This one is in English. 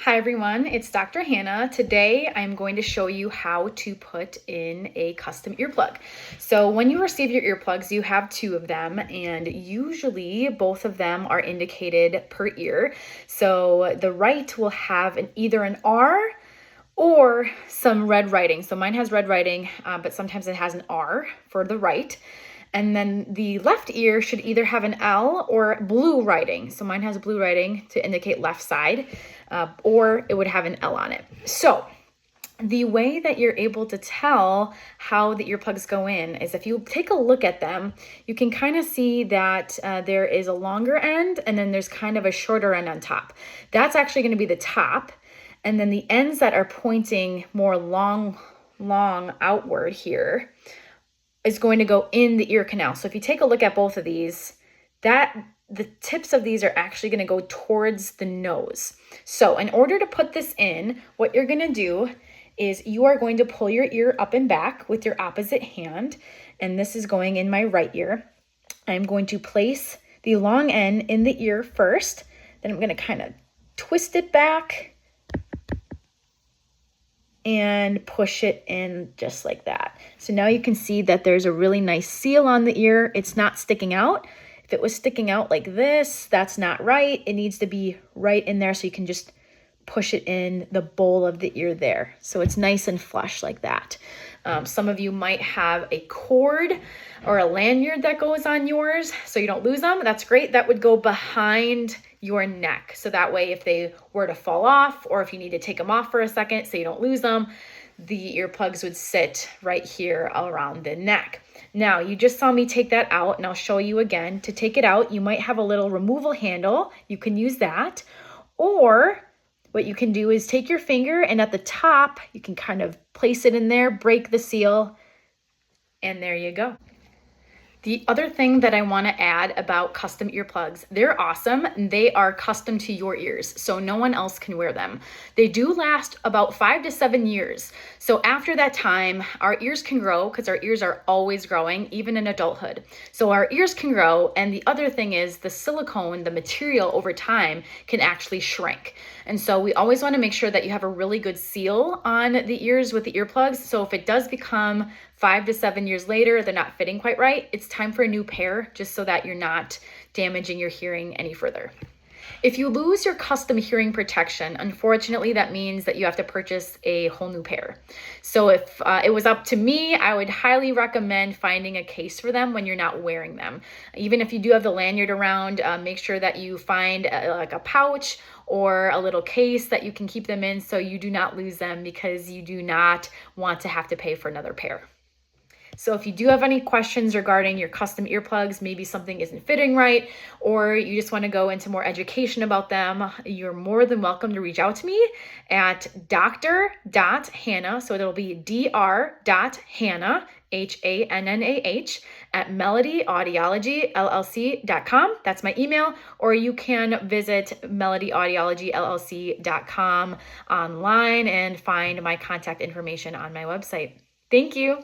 Hi everyone, it's Dr. Hannah. Today I'm going to show you how to put in a custom earplug. So when you receive your earplugs, you have two of them, and usually both of them are indicated per ear. So the right will have either an R or some red writing. So mine has red writing, but sometimes it has an R for the right. And then the left ear should either have an L or blue writing. So mine has blue writing to indicate left side, or it would have an L on it. So the way that you're able to tell how the earplugs go in is if you take a look at them, you can kind of see that there is a longer end and then there's kind of a shorter end on top. That's actually going to be the top. And then the ends that are pointing more long outward here is going to go in the ear canal. So if you take a look at both of these, the tips of these are actually going to go towards the nose. So in order to put this in, what you're going to do is you are going to pull your ear up and back with your opposite hand. And this is going in my right ear. I'm going to place the long end in the ear first. Then I'm going to kind of twist it back and push it in just like that. So now you can see that there's a really nice seal on the ear. It's not sticking out. If it was sticking out like this, that's not right. It needs to be right in there so you can just push it in the bowl of the ear there. So it's nice and flush like that. Some of you might have a cord or a lanyard that goes on yours so you don't lose them. That's great. That would go behind your neck. So that way, if they were to fall off or if you need to take them off for a second so you don't lose them, the earplugs would sit right here around the neck. Now, you just saw me take that out, and I'll show you again. To take it out, you might have a little removal handle. You can use that. Or what you can do is take your finger, and at the top, you can kind of place it in there, break the seal, and there you go. The other thing that I want to add about custom earplugs, they're awesome. They are custom to your ears, so no one else can wear them. They do last about 5 to 7 years. So after that time, our ears can grow because our ears are always growing, even in adulthood. So our ears can grow, and the other thing is the silicone, the material over time can actually shrink. And so we always want to make sure that you have a really good seal on the ears with the earplugs. So if it does become 5 to 7 years later, they're not fitting quite right, it's time for a new pair just so that you're not damaging your hearing any further. If you lose your custom hearing protection, unfortunately, that means that you have to purchase a whole new pair. So if it was up to me, I would highly recommend finding a case for them when you're not wearing them. Even if you do have the lanyard around, make sure that you find like a pouch or a little case that you can keep them in so you do not lose them, because you do not want to have to pay for another pair. So if you do have any questions regarding your custom earplugs, maybe something isn't fitting right, or you just want to go into more education about them, you're more than welcome to reach out to me at dr.hannah, so it'll be dr.hannah, Hannah, at melodyaudiologyllc.com. That's my email. Or you can visit melodyaudiologyllc.com online and find my contact information on my website. Thank you.